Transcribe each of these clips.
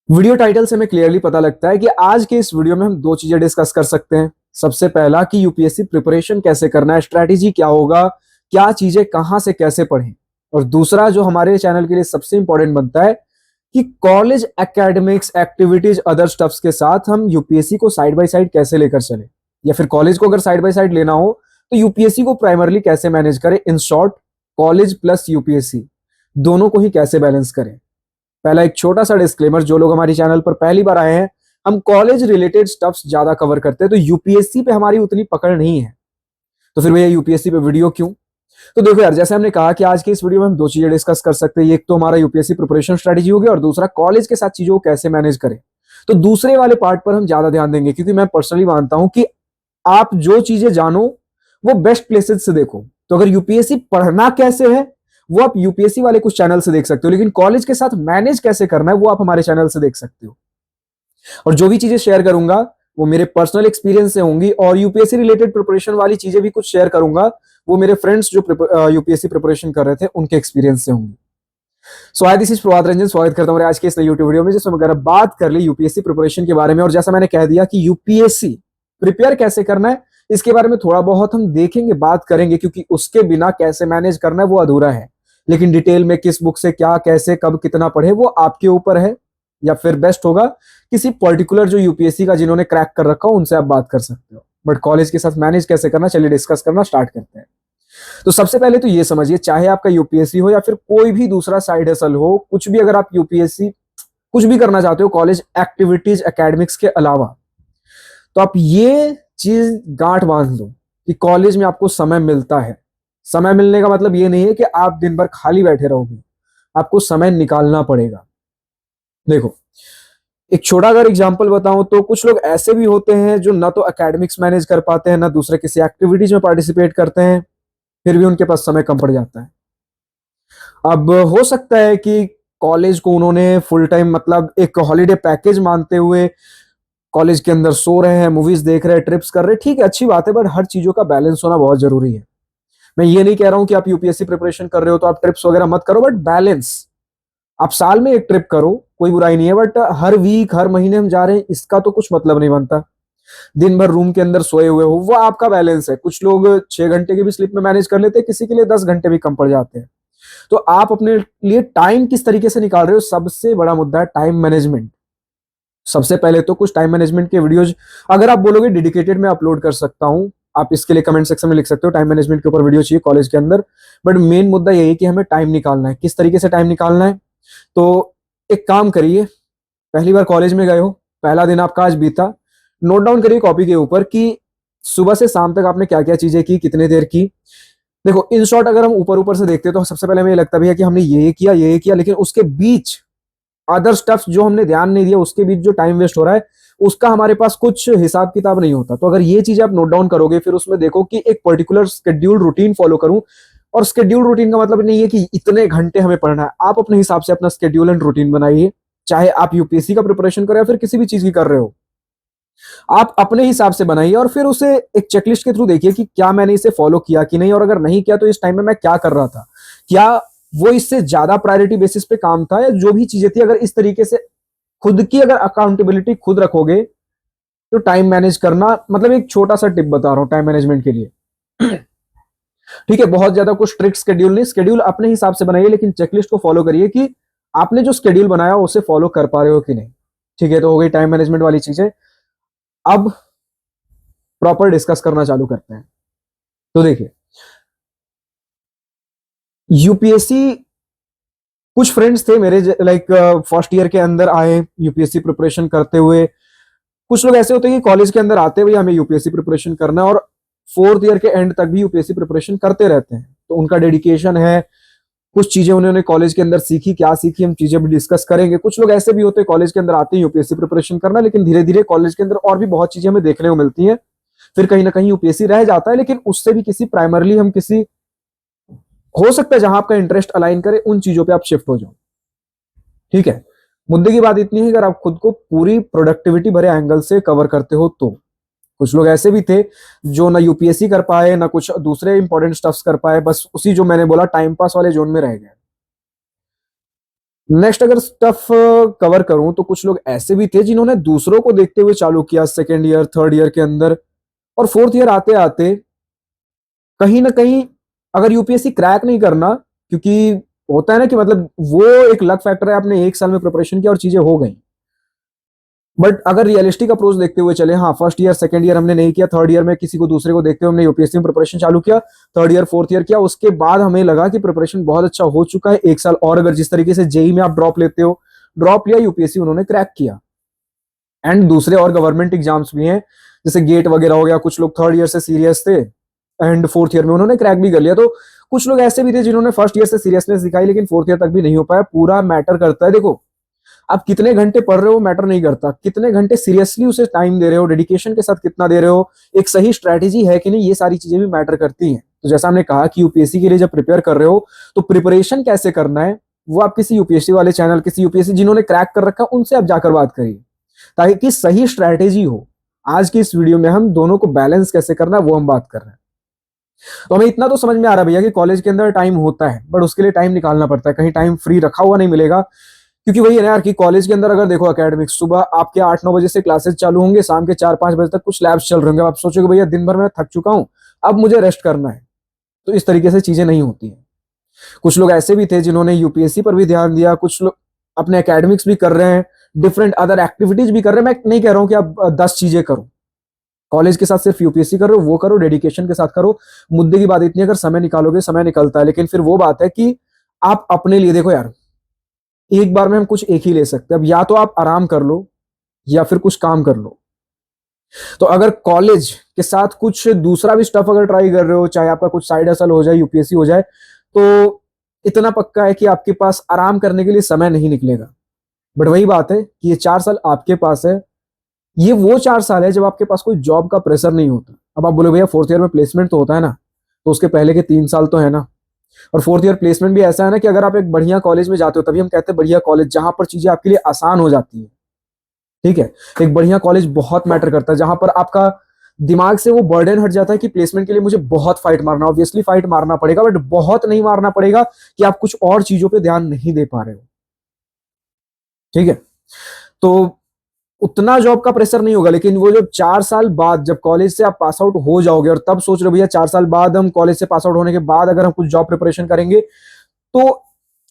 Video title से हमें clearly पता लगता है कि आज के इस वीडियो में हम दो चीजें डिस्कस कर सकते हैं। सबसे पहला कि यूपीएससी प्रिपरेशन कैसे करना है, स्ट्रैटेजी क्या होगा, क्या चीजें कहां से कैसे पढ़ें। और दूसरा जो हमारे चैनल के लिए सबसे इंपॉर्टेंट बनता है कि college academics activities other stuffs के साथ हम यूपीएससी को साइड बाय साइड कैसे लेकर चले, या फिर कॉलेज को अगर साइड बाय साइड लेना हो तो यूपीएससी को प्राइमरली कैसे मैनेज करें। In short, college plus UPSC दोनों को ही कैसे बैलेंस करें। पहला एक छोटा सा डिस्क्लेमर, जो लोग हमारे चैनल पर पहली बार आए हैं, हम कॉलेज रिलेटेड स्टफ्स ज्यादा कवर करते हैं, तो यूपीएससी पे हमारी उतनी पकड़ नहीं है। तो फिर भैया यूपीएससी पे वीडियो क्यों? तो देखो यार, जैसे हमने कहा कि आज के इस वीडियो में हम दो चीजें डिस्कस कर सकते हैं। एक तो हमारा यूपीएससी प्रिपरेशन स्ट्रेटेजी हो गया, और दूसरा कॉलेज के साथ चीजों को कैसे मैनेज करें। तो दूसरे वाले पार्ट पर हम ज्यादा ध्यान देंगे, क्योंकि मैं पर्सनली मानता हूं कि आप जो चीजें जानो वो बेस्ट प्लेसेस से देखो। तो अगर यूपीएससी पढ़ना कैसे है वो आप यूपीएससी वाले कुछ चैनल से देख सकते हो, लेकिन कॉलेज के साथ मैनेज कैसे करना है वो आप हमारे चैनल से देख सकते हो। और जो भी चीजें शेयर करूंगा वो मेरे पर्सनल एक्सपीरियंस से होंगी, और यूपीएससी रिलेटेड प्रिपरेशन वाली चीजें भी कुछ शेयर करूंगा वो मेरे फ्रेंड्स जो यूपीएससी प्रिपरेशन कर रहे थे उनके एक्सपीरियंस से होंगी। सो आई दिस इज प्रभात रंजन, स्वागत करता हूं आज के इस यूट्यूब वीडियो में, जिसमें अगर बात कर ली यूपीएससी प्रिपरेशन के बारे में। और जैसा मैंने कह दिया कि यूपीएससी प्रिपेयर कैसे करना है, इसके बारे में थोड़ा बहुत हम देखेंगे, बात करेंगे, क्योंकि उसके बिना कैसे मैनेज करना है वो अधूरा है। लेकिन डिटेल में किस बुक से क्या, कैसे, कब, कितना पढ़े वो आपके ऊपर है। या फिर बेस्ट होगा किसी पर्टिकुलर जो यूपीएससी का जिन्होंने क्रैक कर रखा हो उनसे आप बात कर सकते हो। बट कॉलेज के साथ मैनेज कैसे करना, चलिए डिस्कस करना स्टार्ट करते हैं। तो सबसे पहले तो ये समझिए, चाहे आपका यूपीएससी हो या फिर कोई भी दूसरा साइड हसल हो, कुछ भी, अगर आप यूपीएससी कुछ भी करना चाहते हो कॉलेज एक्टिविटीज एकेडमिक्स के अलावा, तो आप ये चीज गांठ बांध लो कि कॉलेज में आपको समय मिलता है। समय मिलने का मतलब ये नहीं है कि आप दिन भर खाली बैठे रहोगे, आपको समय निकालना पड़ेगा। देखो, एक छोटा अगर एग्जांपल बताऊं तो कुछ लोग ऐसे भी होते हैं जो ना तो एकेडमिक्स मैनेज कर पाते हैं, ना दूसरे किसी एक्टिविटीज में पार्टिसिपेट करते हैं, फिर भी उनके पास समय कम पड़ जाता है। अब हो सकता है कि कॉलेज को उन्होंने फुल टाइम मतलब एक हॉलीडे पैकेज मानते हुए कॉलेज के अंदर सो रहे हैं, मूवीज देख रहे हैं, ट्रिप्स कर रहे हैं, ठीक है, अच्छी बात है, बट हर चीजों का बैलेंस होना बहुत जरूरी है। मैं ये नहीं कह रहा हूं कि आप यूपीएससी प्रिपरेशन कर रहे हो तो आप ट्रिप्स वगैरह मत करो, बट बैलेंस। आप साल में एक ट्रिप करो, कोई बुराई नहीं है, बट हर वीक हर महीने हम जा रहे हैं इसका तो कुछ मतलब नहीं बनता। दिन भर रूम के अंदर सोए हुए हो, वो आपका बैलेंस है। कुछ लोग 6 घंटे के भी स्लिप में मैनेज कर लेते हैं, किसी के लिए 10 घंटे भी कम पड़ जाते हैं। तो आप अपने लिए टाइम किस तरीके से निकाल रहे हो, सबसे बड़ा मुद्दा है टाइम मैनेजमेंट। सबसे पहले तो कुछ टाइम मैनेजमेंट के वीडियोज अगर आप बोलोगे डेडिकेटेड मैं अपलोड कर सकता हूं, आप इसके लिए कमेंट सेक्शन में लिख सकते हो टाइम मैनेजमेंट के ऊपर वीडियो चाहिए कॉलेज के अंदर। बट मेन मुद्दा यही है कि हमें टाइम निकालना है। किस तरीके से टाइम निकालना है? तो एक काम करिए, पहली बार कॉलेज में गए हो, पहला दिन आपका आज बीता, नोट डाउन करिए कॉपी के ऊपर कि सुबह से शाम तक आपने क्या क्या चीजें की, कितने देर की। देखो, इन शॉर्ट अगर हम ऊपर ऊपर से देखते हैं तो सबसे पहले हमें ये लगता भी है कि हमने ये किया, लेकिन उसके बीच अदर स्टफ जो हमने ध्यान नहीं दिया, उसके बीच जो टाइम वेस्ट हो रहा है उसका हमारे पास कुछ हिसाब किताब नहीं होता। तो अगर ये चीज आप नोट डाउन करोगे, फिर उसमें देखो कि एक पर्टिकुलर शेड्यूल रूटीन फॉलो करूं। और शेड्यूल रूटीन का मतलब नहीं है कि इतने घंटे हमें पढ़ना है, आप अपने हिसाब से अपना शेड्यूल एंड रूटीन बनाइए। चाहे आप यूपीएससी का प्रिपरेशन करें या फिर किसी भी चीज की कर रहे हो, आप अपने हिसाब से बनाइए और फिर उसे एक चेकलिस्ट के थ्रू देखिए कि क्या मैंने इसे फॉलो किया कि नहीं, और अगर नहीं किया तो इस टाइम में मैं क्या कर रहा था, क्या वो इससे ज्यादा प्रायोरिटी बेसिस पे काम था, या जो भी चीजें थी। अगर इस तरीके से खुद की अगर अकाउंटेबिलिटी खुद रखोगे तो टाइम मैनेज करना, मतलब एक छोटा सा टिप बता रहा हूं टाइम मैनेजमेंट के लिए। ठीक है, बहुत ज्यादा कुछ स्ट्रिक्ट शेड्यूल नहीं, शेड्यूल अपने हिसाब से बनाइए, लेकिन चेकलिस्ट को फॉलो करिए कि आपने जो शेड्यूल बनाया उसे फॉलो कर पा रहे हो कि नहीं। ठीक है, तो हो गई टाइम मैनेजमेंट वाली चीजें। अब प्रॉपर डिस्कस करना चालू करते हैं। तो देखिए, यूपीएससी, कुछ फ्रेंड्स थे मेरे लाइक फर्स्ट ईयर के अंदर आए यूपीएससी प्रिपरेशन करते हुए। कुछ लोग ऐसे होते हैं कि कॉलेज के अंदर आते हुए हमें यूपीएससी प्रिपरेशन करना है, और फोर्थ ईयर के एंड तक भी यूपीएससी प्रिपरेशन करते रहते हैं। तो उनका डेडिकेशन है, कुछ चीजें उन्होंने कॉलेज के अंदर सीखी, क्या सीखी हम चीजें भी डिस्कस करेंगे। कुछ लोग ऐसे भी होते हैं कॉलेज के अंदर आते हैं यूपीएससी प्रिपरेशन करना, लेकिन धीरे धीरे कॉलेज के अंदर और भी बहुत चीजें हमें देखने को मिलती हैं, फिर कहीं ना कहीं यूपीएससी रह जाता है। लेकिन उससे भी किसी प्राइमरली हम किसी, हो सकता है जहां आपका इंटरेस्ट अलाइन करे उन चीजों पे आप शिफ्ट हो जाओ। ठीक है, मुद्दे की बात इतनी है कि अगर आप खुद को पूरी प्रोडक्टिविटी भरे एंगल से कवर करते हो तो। कुछ लोग ऐसे भी थे जो ना यूपीएससी कर पाए ना कुछ दूसरे इंपॉर्टेंट स्टफ्स कर पाए, बस उसी जो मैंने बोला टाइम पास वाले जोन में रह गए। नेक्स्ट अगर स्टफ कवर करूं तो कुछ लोग ऐसे भी थे जिन्होंने दूसरों को देखते हुए चालू किया सेकेंड ईयर थर्ड ईयर के अंदर, और फोर्थ ईयर आते आते कहीं ना कहीं अगर यूपीएससी क्रैक नहीं करना, क्योंकि होता है ना कि मतलब वो एक लक फैक्टर है, आपने एक साल में प्रिपरेशन किया और चीजें हो गई, बट अगर रियलिस्टिक अप्रोच देखते हुए चले, हाँ फर्स्ट ईयर सेकंड ईयर हमने नहीं किया, थर्ड ईयर में किसी को दूसरे को देखते हुए हमने यूपीएससी में प्रिपरेशन चालू किया, थर्ड ईयर फोर्थ ईयर किया, उसके बाद हमें लगा कि प्रिपरेशन बहुत अच्छा हो चुका है, एक साल और अगर जिस तरीके से जेई में आप ड्रॉप लेते हो, ड्रॉप लिया, यूपीएससी उन्होंने क्रैक किया। एंड दूसरे और गवर्नमेंट एग्जाम्स भी हैं, जैसे गेट वगैरह हो गया, कुछ लोग थर्ड ईयर से सीरियस थे एंड फोर्थ ईयर में उन्होंने क्रैक भी कर लिया। तो कुछ लोग ऐसे भी थे जिन्होंने फर्स्ट ईयर से सीरियसनेस दिखाई लेकिन फोर्थ ईयर तक भी नहीं हो पाया। पूरा मैटर करता है, देखो आप कितने घंटे पढ़ रहे हो मैटर नहीं करता, कितने घंटे सीरियसली उसे टाइम दे रहे हो, डेडिकेशन के साथ कितना दे रहे हो, एक सही स्ट्रैटेजी है कि नहीं, ये सारी चीजें भी मैटर करती हैं। तो जैसा हमने कहा कि यूपीएससी के लिए जब प्रिपेयर कर रहे हो तो प्रिपरेशन कैसे करना है वो आप किसी यूपीएससी वाले चैनल, किसी यूपीएससी जिन्होंने क्रैक कर रखा है उनसे आप जाकर बात करिए, ताकि सही स्ट्रैटेजी हो। आज की इस वीडियो में हम दोनों को बैलेंस कैसे करना है वो हम बात कर रहे हैं। तो हमें इतना तो समझ में आ रहा है भैया कि कॉलेज के अंदर टाइम होता है, बट उसके लिए टाइम निकालना पड़ता है, कहीं टाइम फ्री रखा हुआ नहीं मिलेगा। क्योंकि वही है ना यार कि कॉलेज के अंदर अगर देखो एकेडमिक्स, सुबह आपके 8-9 बजे से क्लासेस चालू होंगे, शाम के 4-5 बजे तक कुछ लैब्स चल रहे होंगे, आप सोचोगे भैया दिन भर मैं थक चुका हूं, अब मुझे रेस्ट करना है। तो इस तरीके से चीजें नहीं होती हैं। कुछ लोग ऐसे भी थे जिन्होंने यूपीएससी पर भी ध्यान दिया, कुछ लोग अपने एकेडमिक्स भी कर रहे हैं, डिफरेंट अदर एक्टिविटीज भी कर रहे हैं। मैं नहीं कह रहा हूं कि आप 10 चीजें करो, कॉलेज के साथ सिर्फ यूपीएससी करो, वो करो, डेडिकेशन के साथ करो। मुद्दे की बात इतनी है, अगर समय निकालोगे समय निकलता है, लेकिन फिर वो बात है कि आप अपने लिए देखो यार, एक बार में हम कुछ एक ही ले सकते हैं। अब या तो आप आराम कर लो या फिर कुछ काम कर लो। तो अगर कॉलेज के साथ कुछ दूसरा भी स्टफ अगर ट्राई कर रहे हो, चाहे आपका कुछ साइड हसल हो जाए, यूपीएससी हो जाए, तो इतना पक्का है कि आपके पास आराम करने के लिए समय नहीं निकलेगा। बट वही बात है कि ये 4 साल आपके पास है, ये वो 4 साल है जब आपके पास कोई जॉब का प्रेशर नहीं होता। अब आप बोले भैया फोर्थ ईयर में प्लेसमेंट तो होता है ना, तो उसके पहले के 3 साल तो है ना। और फोर्थ ईयर प्लेसमेंट भी ऐसा है ना कि अगर आप एक बढ़िया कॉलेज में जाते हो, तभी हम कहते हैं बढ़िया कॉलेज, जहां पर चीजें आपके लिए आसान हो जाती है। ठीक है, एक बढ़िया कॉलेज बहुत मैटर करता है, जहां पर आपका दिमाग से वो बर्डन हट जाता है कि प्लेसमेंट के लिए मुझे बहुत फाइट मारना, ऑब्वियसली फाइट मारना पड़ेगा, बट बहुत नहीं मारना पड़ेगा कि आप कुछ और चीजों पे ध्यान नहीं दे पा रहे हो। ठीक है, तो उतना जॉब का प्रेशर नहीं होगा। लेकिन वो जब 4 साल बाद, जब कॉलेज से आप पास आउट हो जाओगे और तब सोच रहे हो भैया 4 साल बाद, हम कॉलेज से पास आउट होने के बाद अगर हम कुछ जॉब प्रिपरेशन करेंगे, तो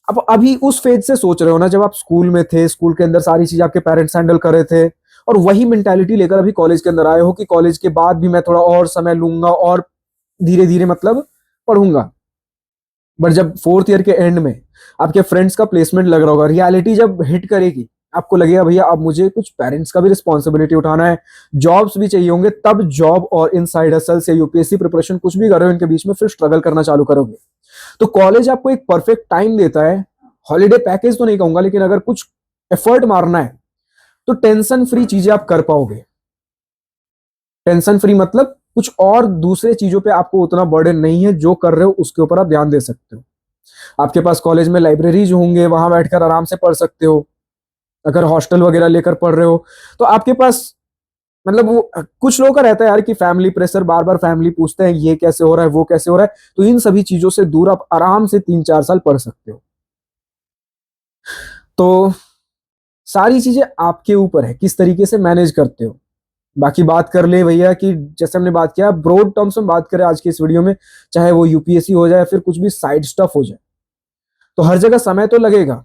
अब अभी उस फेज से सोच रहे हो ना, जब आप स्कूल में थे, स्कूल के अंदर सारी चीज आपके पेरेंट्स हैंडल कर रहे थे, और वही मेंटालिटी लेकर अभी कॉलेज के अंदर आए हो कि कॉलेज के बाद भी मैं थोड़ा और समय लूंगा और धीरे धीरे मतलब पढ़ूंगा। बट जब फोर्थ ईयर के एंड में आपके फ्रेंड्स का प्लेसमेंट लग रहा होगा, रियलिटी जब हिट करेगी, आपको लगेगा भैया अब मुझे कुछ पेरेंट्स का भी रिस्पॉन्सिबिलिटी उठाना है, जॉब्स भी चाहिए होंगे, तब जॉब और इन साइड हसल से यूपीएससी प्रिपरेशन कुछ भी कर रहे हो, इनके बीच में फिर स्ट्रगल करना चालू करोगे। तो कॉलेज आपको एक परफेक्ट टाइम देता है, हॉलीडे पैकेज तो नहीं कहूंगा, लेकिन अगर कुछ एफर्ट मारना है तो टेंशन फ्री चीजें आप कर पाओगे। टेंशन फ्री मतलब कुछ और दूसरे चीजों पे आपको उतना बर्डन नहीं है, जो कर रहे हो उसके ऊपर आप ध्यान दे सकते हो। आपके पास कॉलेज में लाइब्रेरीज होंगे, वहां बैठकर आराम से पढ़ सकते हो। अगर हॉस्टल वगैरह लेकर पढ़ रहे हो तो आपके पास मतलब वो, कुछ लोगों का रहता है यार कि फैमिली प्रेशर, बार बार फैमिली पूछते हैं ये कैसे हो रहा है वो कैसे हो रहा है, तो इन सभी चीजों से दूर आप आराम से 3-4 साल पढ़ सकते हो। तो सारी चीजें आपके ऊपर है किस तरीके से मैनेज करते हो। बाकी बात कर ले भैया कि जैसे हमने बात किया ब्रॉड टर्म्स में बात करें आज की इस वीडियो में, चाहे वो यूपीएससी हो जाए फिर कुछ भी साइड स्टफ हो जाए, तो हर जगह समय तो लगेगा।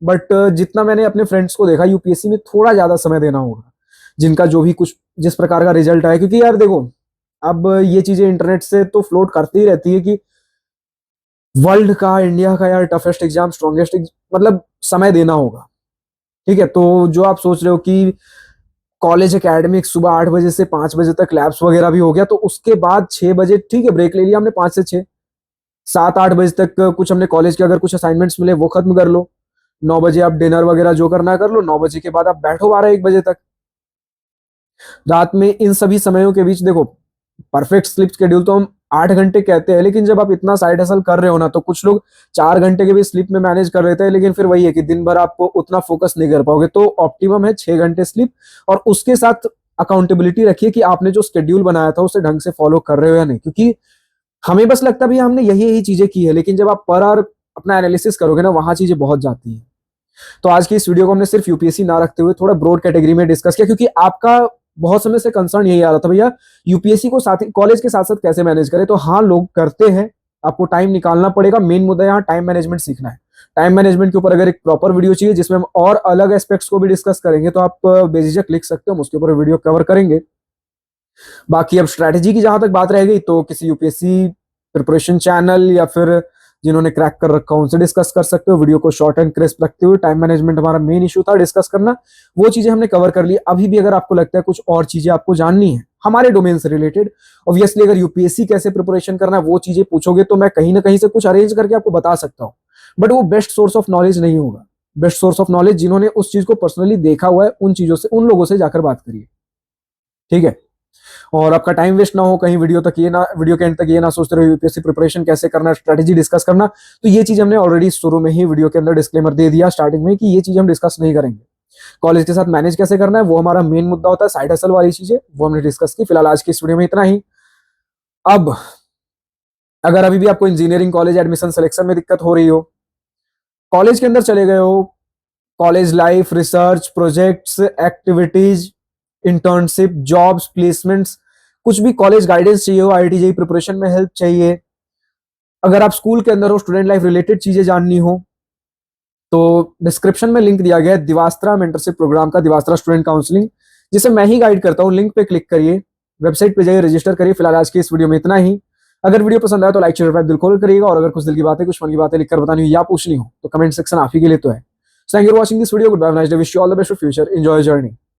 बट जितना मैंने अपने फ्रेंड्स को देखा, यूपीएससी में थोड़ा ज्यादा समय देना होगा, जिनका जो भी कुछ जिस प्रकार का रिजल्ट आए। क्योंकि यार देखो, अब ये चीजें इंटरनेट से तो फ्लोट करती ही रहती है कि वर्ल्ड का, इंडिया का यार टफेस्ट एग्जाम, स्ट्रॉन्गेस्ट, मतलब समय देना होगा। ठीक है, तो जो आप सोच रहे हो कि कॉलेज एकेडमिक सुबह 8 बजे से 5 बजे तक लैब्स वगैरह भी हो गया, तो उसके बाद 6 बजे ठीक है ब्रेक ले लिया हमने, 5 से 6, 7-8 बजे तक कुछ हमने कॉलेज के अगर कुछ असाइनमेंट्स मिले वो खत्म कर लो, 9 बजे आप डिनर वगैरह जो करना है कर लो, 9 बजे के बाद आप बैठो 12-1 बजे तक। रात में इन सभी समयों के बीच देखो, परफेक्ट स्लीप शेड्यूल तो हम 8 घंटे कहते हैं, लेकिन जब आप इतना साइड हसल कर रहे हो ना, तो कुछ लोग 4 घंटे के भी स्लीप में मैनेज कर लेते हैं, लेकिन फिर वही है कि दिन भर आप उतना फोकस नहीं कर पाओगे। तो ऑप्टिमम है 6 घंटे स्लीप, और उसके साथ अकाउंटेबिलिटी रखिए कि आपने जो शेड्यूल बनाया था उसे ढंग से फॉलो कर रहे हो या नहीं। क्योंकि हमें बस लगता भी हमने यही यही चीजें की है, लेकिन जब आप पर आवर अपना एनालिसिस करोगे ना, वहां चीजें बहुत जाती हैं। तो आज की इस वीडियो को हमने सिर्फ यूपीएससी ना रखते हुए थोड़ा ब्रॉड कैटेगरी में डिस्कस किया, क्योंकि आपका बहुत समय से कंसर्न यही आ रहा था भैया यूपीएससी को साथ कॉलेज के साथ साथ कैसे मैनेज करें। तो हाँ, लोग करते हैं, आपको टाइम निकालना पड़ेगा। मेन मुद्दा यहाँ टाइम मैनेजमेंट सीखना है। टाइम मैनेजमेंट के ऊपर अगर एक प्रॉपर वीडियो चाहिए जिसमें हम और अलग एस्पेक्ट्स को भी डिस्कस करेंगे तो आप बेझिझक लिख सकते हो, हम उसके ऊपर वीडियो कवर करेंगे। बाकी अब स्ट्रैटेजी की जहां तक बात रह गई तो किसी यूपीएससी प्रिपरेशन चैनल या फिर जिन्होंने क्रैक कर रखा हो उनसे डिस्कस कर सकते हो। वीडियो को शॉर्ट एंड क्रिस्प रखते हुए, टाइम मैनेजमेंट हमारा मेन इशू था डिस्कस करना, वो चीजें हमने कवर कर ली। अभी भी अगर आपको लगता है कुछ और चीजें आपको जाननी है हमारे डोमेन से रिलेटेड, ऑब्वियसली अगर यूपीएससी कैसे प्रिपरेशन करना है वो चीजें पूछोगे तो मैं कहीं ना कहीं से कुछ अरेंज करके आपको बता सकता हूं, बट वो बेस्ट सोर्स ऑफ नॉलेज नहीं होगा। बेस्ट सोर्स ऑफ नॉलेज जिन्होंने उस चीज को पर्सनली देखा हुआ है उन चीजों से, उन लोगों से जाकर बात करिए, ठीक है। और आपका टाइम वेस्ट ना हो कहीं वीडियो के एंड तक ये ना सोचते रहो यूपीएससी प्रिपरेशन कैसे करना, स्ट्रेटेजी डिस्कस करना। तो ये चीज हमने ऑलरेडी शुरू में ही वीडियो के अंदर डिस्क्लेमर दे दिया स्टार्टिंग में कि ये चीज हम डिस्कस नहीं करेंगे। कॉलेज के साथ मैनेज कैसे करना है वो हमारा मेन मुद्दा होता है। साइड हसल वाली चीजें वो हमने डिस्कस की। फिलहाल आज की इस वीडियो में इतना ही। अब अगर अभी भी आपको इंजीनियरिंग कॉलेज एडमिशन सिलेक्शन में दिक्कत हो रही हो, कॉलेज के अंदर चले गए हो, college life, research projects, activities, internship, jobs, placements, कुछ भी कॉलेज गाइडेंस चाहिए हो, आईआईटी प्रिपरेशन में हेल्प चाहिए, अगर आप स्कूल के अंदर हो, स्टूडेंट लाइफ रिलेटेड चीजें जाननी हो, तो डिस्क्रिप्शन में लिंक दिया गया है दिवास्त्रा मेंटरशिप प्रोग्राम का, दिवास्त्रा स्टूडेंट काउंसलिंग, जिसे मैं ही गाइड करता हूं। लिंक पे क्लिक करिए, वेबसाइट पे जाइए, रजिस्टर करिए। फिलहाल आज की इस वीडियो में इतना ही। अगर वीडियो पसंद आया तो लाइक शेयर दिल खोल करिएगा, और अगर कुछ दिल की बातें, कुछ मन की बातें लिखकर बतानी हो या पूछनी हो तो कमेंट सेक्शन आप ही के लिए तो है। Thank you for watching this video. Goodbye, nice day, wish you all the best for future, enjoy journey.